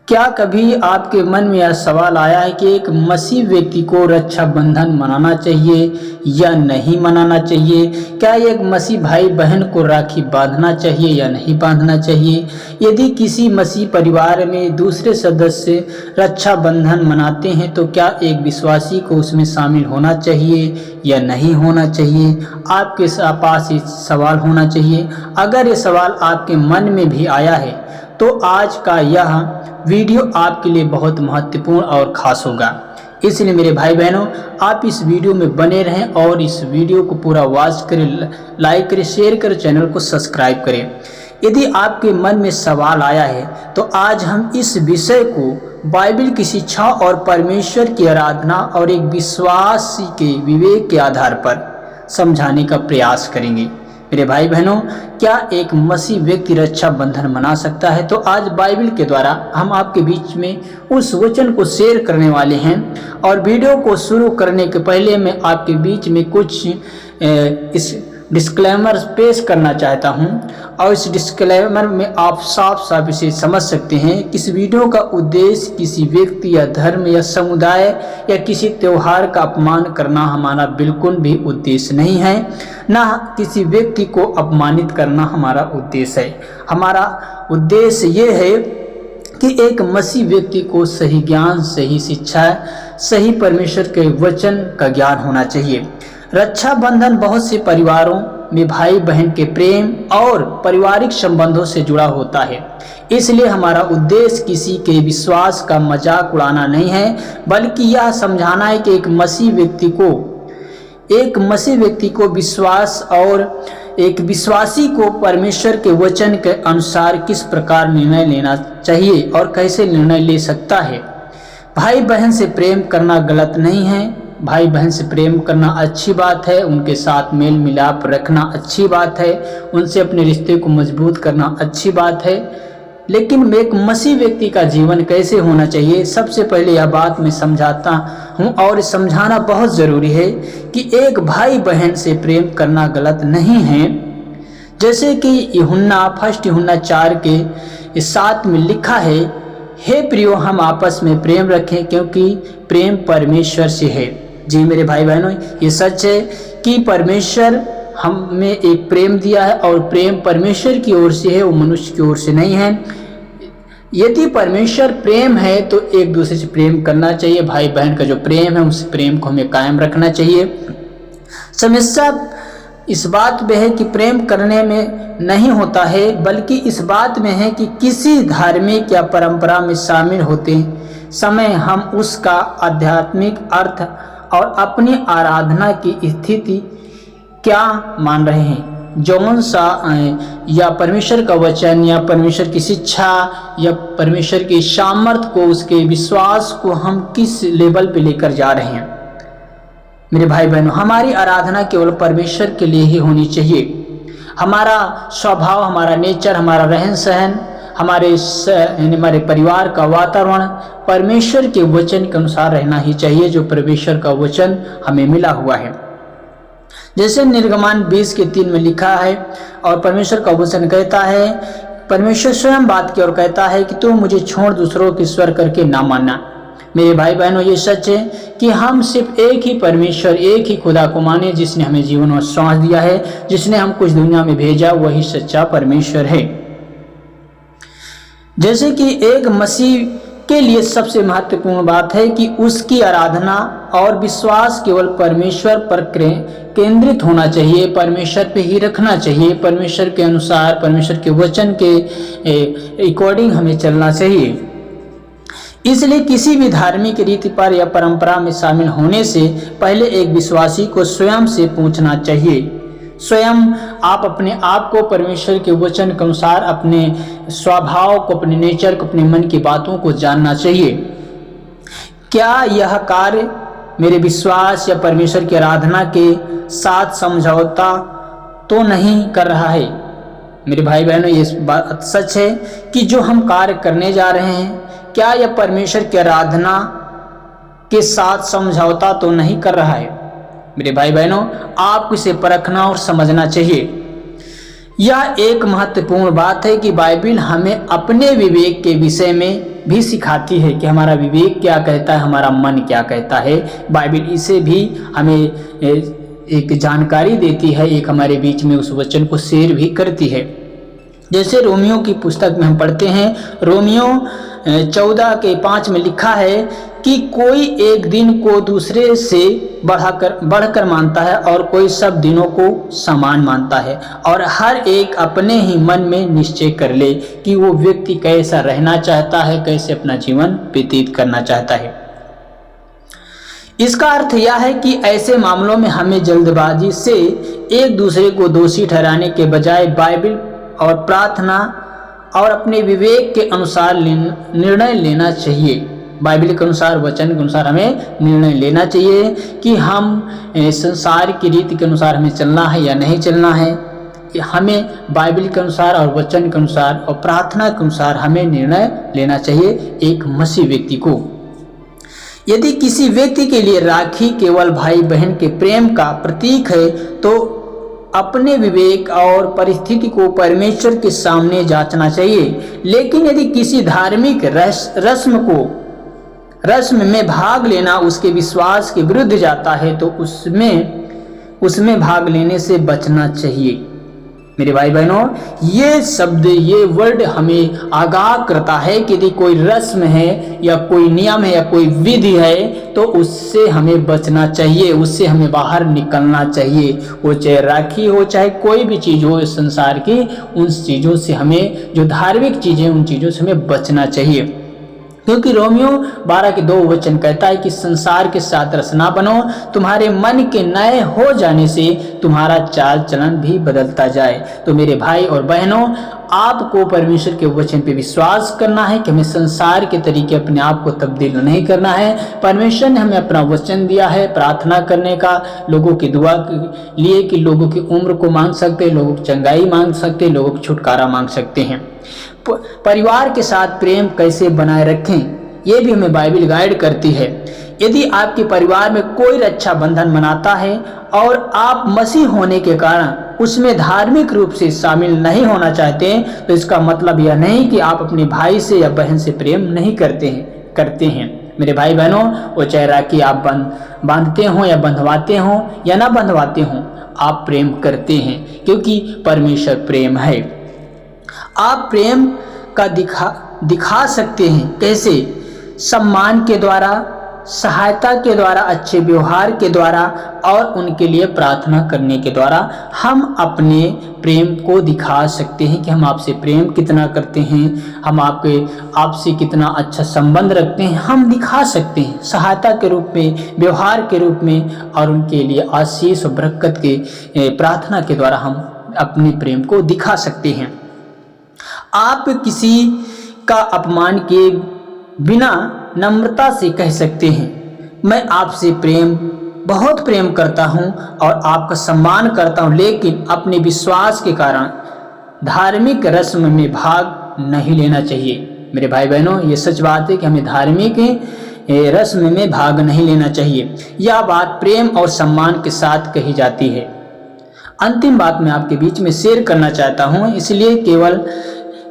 क्या कभी आपके मन में यह सवाल आया है कि एक मसीह व्यक्ति को रक्षाबंधन मनाना चाहिए या नहीं मनाना चाहिए? क्या एक मसीह भाई बहन को राखी बांधना चाहिए या नहीं बांधना चाहिए? यदि किसी मसीह परिवार में दूसरे सदस्य रक्षाबंधन मनाते हैं तो क्या एक विश्वासी को उसमें शामिल होना चाहिए या नहीं होना चाहिए? आपके पास ये सवाल होना चाहिए। अगर ये सवाल आपके मन में भी आया है तो आज का यह वीडियो आपके लिए बहुत महत्वपूर्ण और ख़ास होगा। इसलिए मेरे भाई बहनों, आप इस वीडियो में बने रहें और इस वीडियो को पूरा वॉच करें, लाइक करें, शेयर करें, चैनल को सब्सक्राइब करें। यदि आपके मन में सवाल आया है तो आज हम इस विषय को बाइबल की शिक्षा और परमेश्वर की आराधना और एक विश्वासी के विवेक के आधार पर समझाने का प्रयास करेंगे। मेरे भाई बहनों, क्या एक मसीह व्यक्ति रक्षाबंधन मना सकता है? तो आज बाइबल के द्वारा हम आपके बीच में उस वचन को शेयर करने वाले हैं। और वीडियो को शुरू करने के पहले मैं आपके बीच में कुछ इस डिस्क्लेमर पेश करना चाहता हूं, और इस डिस्क्लेमर में आप साफ साफ इसे समझ सकते हैं कि इस वीडियो का उद्देश्य किसी व्यक्ति या धर्म या समुदाय या किसी त्यौहार का अपमान करना हमारा बिल्कुल भी उद्देश्य नहीं है, ना किसी व्यक्ति को अपमानित करना हमारा उद्देश्य है। हमारा उद्देश्य ये है कि एक मसीह व्यक्ति को सही ज्ञान, सही शिक्षा, सही परमेश्वर के वचन का ज्ञान होना चाहिए। रक्षाबंधन बहुत से परिवारों में भाई बहन के प्रेम और पारिवारिक संबंधों से जुड़ा होता है। इसलिए हमारा उद्देश्य किसी के विश्वास का मजाक उड़ाना नहीं है, बल्कि यह समझाना है कि एक मसीह व्यक्ति को विश्वास और एक विश्वासी को परमेश्वर के वचन के अनुसार किस प्रकार निर्णय लेना चाहिए और कैसे निर्णय ले सकता है। भाई बहन से प्रेम करना गलत नहीं है। भाई बहन से प्रेम करना अच्छी बात है, उनके साथ मेल मिलाप रखना अच्छी बात है, उनसे अपने रिश्ते को मजबूत करना अच्छी बात है। लेकिन एक मसीह व्यक्ति का जीवन कैसे होना चाहिए, सबसे पहले यह बात मैं समझाता हूँ, और समझाना बहुत ज़रूरी है कि एक भाई बहन से प्रेम करना गलत नहीं है। जैसे कि फर्स्ट यूहन्ना 4:7 में लिखा है, हे प्रियो, हम आपस में प्रेम रखें क्योंकि प्रेम परमेश्वर से है। जी मेरे भाई बहनों, ये सच है कि परमेश्वर हमें एक प्रेम दिया है और प्रेम परमेश्वर की ओर से है, वो मनुष्य की ओर से नहीं है। यदि परमेश्वर प्रेम है तो एक दूसरे से प्रेम करना चाहिए। भाई बहन का जो प्रेम है उस प्रेम को हमें कायम रखना चाहिए। समस्या इस बात में है कि प्रेम करने में नहीं होता है, बल्कि इस बात में है कि किसी धार्मिक या परंपरा में शामिल होते समय हम उसका आध्यात्मिक अर्थ और अपनी आराधना की स्थिति क्या मान रहे हैं। जौन सा या परमेश्वर का वचन या परमेश्वर की शिक्षा या परमेश्वर की सामर्थ्य को, उसके विश्वास को हम किस लेवल पे लेकर जा रहे हैं। मेरे भाई बहनों, हमारी आराधना केवल परमेश्वर के लिए ही होनी चाहिए। हमारा स्वभाव, हमारा नेचर, हमारा रहन सहन, हमारे परिवार का वातावरण परमेश्वर के वचन के अनुसार रहना ही चाहिए, जो परमेश्वर का वचन हमें मिला हुआ है। जैसे निर्गमन 20:3 में लिखा है, और परमेश्वर का वचन कहता है, परमेश्वर स्वयं बात की और कहता है कि तुम मुझे छोड़ दूसरों की ईश्वर करके ना मानना। मेरे भाई बहनों, ये सच है कि हम सिर्फ एक ही परमेश्वर, एक ही खुदा को माने, जिसने हमें जीवन और सांस दिया है, जिसने हमको इस दुनिया में भेजा, वही सच्चा परमेश्वर है। जैसे कि एक मसीह के लिए सबसे महत्वपूर्ण बात है कि उसकी आराधना और विश्वास केवल परमेश्वर पर केंद्रित होना चाहिए, परमेश्वर पे ही रखना चाहिए, परमेश्वर के अनुसार, परमेश्वर के वचन के अकॉर्डिंग हमें चलना चाहिए। इसलिए किसी भी धार्मिक रीति पर या परंपरा में शामिल होने से पहले एक विश्वासी को स्वयं से पूछना चाहिए। स्वयं आप अपने आप को परमेश्वर के वचन के अनुसार, अपने स्वभाव को, अपने नेचर को, अपने मन की बातों को जानना चाहिए। क्या यह कार्य मेरे विश्वास या परमेश्वर की आराधना के साथ समझौता तो नहीं कर रहा है? मेरे भाई बहनों, ये बात सच है कि जो हम कार्य करने जा रहे हैं, क्या यह परमेश्वर की आराधना के साथ समझौता तो नहीं कर रहा है? मेरे भाई बहनों, आपको इसे परखना और समझना चाहिए। यह एक महत्वपूर्ण बात है कि बाइबिल हमें अपने विवेक के विषय में भी सिखाती है कि हमारा विवेक क्या कहता है, हमारा मन क्या कहता है। बाइबिल इसे भी हमें एक जानकारी देती है, एक हमारे बीच में उस वचन को शेयर भी करती है। जैसे रोमियो की पुस्तक में हम पढ़ते हैं, रोमियो 14:5 में लिखा है कि कोई एक दिन को दूसरे से बढ़कर मानता है और कोई सब दिनों को समान मानता है, और हर एक अपने ही मन में निश्चय कर ले कि वो व्यक्ति कैसा रहना चाहता है, कैसे अपना जीवन व्यतीत करना चाहता है। इसका अर्थ यह है कि ऐसे मामलों में हमें जल्दबाजी से एक दूसरे को दोषी ठहराने के बजाय बाइबिल और प्रार्थना और अपने विवेक के अनुसार निर्णय लेना चाहिए। बाइबिल के अनुसार, वचन के अनुसार हमें निर्णय लेना चाहिए कि हम संसार की रीति के अनुसार हमें चलना है या नहीं चलना है। हमें बाइबिल के अनुसार और वचन के अनुसार और प्रार्थना के अनुसार हमें निर्णय लेना चाहिए एक मसीह व्यक्ति को। यदि किसी व्यक्ति के लिए राखी केवल भाई बहन के प्रेम का प्रतीक है तो अपने विवेक और परिस्थिति को परमेश्वर के सामने जांचना चाहिए। लेकिन यदि किसी धार्मिक रस्म में भाग लेना उसके विश्वास के विरुद्ध जाता है तो उसमें भाग लेने से बचना चाहिए। मेरे भाई बहनों, ये शब्द, ये वर्ड हमें आगाह करता है कि यदि कोई रस्म है या कोई नियम है या कोई विधि है तो उससे हमें बचना चाहिए, उससे हमें बाहर निकलना चाहिए। वो चाहे राखी हो, चाहे कोई भी चीज़ हो इस संसार की, उन चीज़ों से हमें, जो धार्मिक चीज़ें, उन चीज़ों से हमें बचना चाहिए। क्योंकि रोमियो 12:2 कहता है कि संसार के साथ रस ना बनो, तुम्हारे मन के नए हो जाने से तुम्हारा चाल चलन भी बदलता जाए। तो मेरे भाई और बहनों, आपको परमेश्वर के वचन पे विश्वास करना है कि हमें संसार के तरीके अपने आप को तब्दील नहीं करना है। परमेश्वर ने हमें अपना वचन दिया है प्रार्थना करने का, लोगों की दुआ के लिए कि लोगों की उम्र को मांग सकते, लोगों की चंगाई मांग सकते, लोगों को छुटकारा मांग सकते हैं। परिवार के साथ प्रेम कैसे बनाए रखें, ये भी हमें बाइबिल गाइड करती है। यदि आपके परिवार में कोई रक्षा बंधन मनाता है और आप मसीह होने के कारण उसमें धार्मिक रूप से शामिल नहीं होना चाहते तो इसका मतलब यह नहीं कि आप अपने भाई से या बहन से प्रेम नहीं करते हैं। मेरे भाई बहनों, वो चाहे राखी आप बांधते हो या बंधवाते हो या ना बंधवाते हो, आप प्रेम करते हैं क्योंकि परमेश्वर प्रेम है। आप प्रेम का दिखा सकते हैं कैसे? सम्मान के द्वारा, सहायता के द्वारा, अच्छे व्यवहार के द्वारा और उनके लिए प्रार्थना करने के द्वारा हम अपने प्रेम को दिखा सकते हैं कि हम आपसे प्रेम कितना करते हैं, हम आपसे कितना अच्छा संबंध रखते हैं। हम दिखा सकते हैं सहायता के रूप में, व्यवहार के रूप में, और उनके लिए आशीष और बरकत के प्रार्थना के द्वारा हम अपने प्रेम को दिखा सकते हैं। आप किसी का अपमान किए बिना नम्रता से कह सकते हैं, मैं आपसे बहुत प्रेम करता हूं और आपका सम्मान करता हूं, लेकिन अपने विश्वास के कारण धार्मिक रस्म में भाग नहीं लेना चाहिए। मेरे भाई बहनों, ये सच बात है कि हमें धार्मिक रस्म में भाग नहीं लेना चाहिए। यह बात प्रेम और सम्मान के साथ कही जाती है। अंतिम बात मैं आपके बीच में शेयर करना चाहता हूं,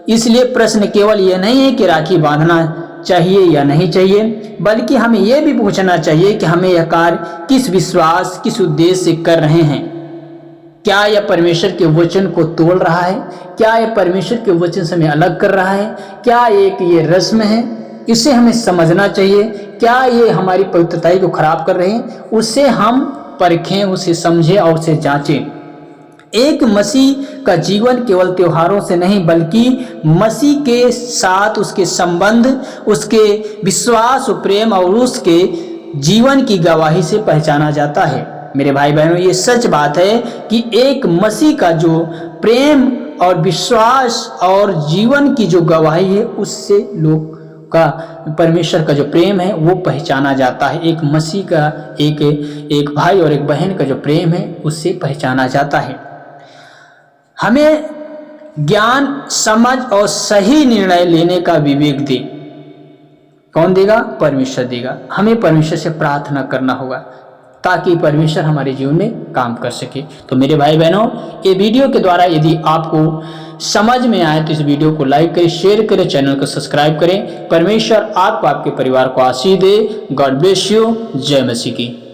इसलिए प्रश्न केवल यह नहीं है कि राखी बांधना चाहिए या नहीं चाहिए, बल्कि हमें यह भी पूछना चाहिए कि हमें यह कार्य किस विश्वास, किस उद्देश्य से कर रहे हैं। क्या यह परमेश्वर के वचन को तोड़ रहा है? क्या यह परमेश्वर के वचन से हमें अलग कर रहा है? क्या ये रस्म है? इसे हमें समझना चाहिए। क्या ये हमारी पवित्रता को खराब कर रहे हैं? उससे हम परखें, उसे समझें और उसे जांचें। एक मसीह का जीवन केवल त्योहारों से नहीं, बल्कि मसीह के साथ उसके संबंध, उसके विश्वास और प्रेम और उसके जीवन की गवाही से पहचाना जाता है। मेरे भाई बहनों, ये सच बात है कि एक मसीह का जो प्रेम और विश्वास और जीवन की जो गवाही है, उससे लोग का परमेश्वर का जो प्रेम है वो पहचाना जाता है। एक मसीह का, एक भाई और एक बहन का जो प्रेम है उससे पहचाना जाता है। हमें ज्ञान, समझ और सही निर्णय लेने का विवेक दे। कौन देगा? परमेश्वर देगा। हमें परमेश्वर से प्रार्थना करना होगा। ताकि परमेश्वर हमारे जीवन में काम कर सके। तो मेरे भाई बहनों, ये वीडियो के द्वारा यदि आपको समझ में आए तो इस वीडियो को लाइक करें, शेयर करें, चैनल को सब्सक्राइब करें। परमेश्वर आपको, आपके परिवार को आशीष दे। God bless you. जय मसीह की।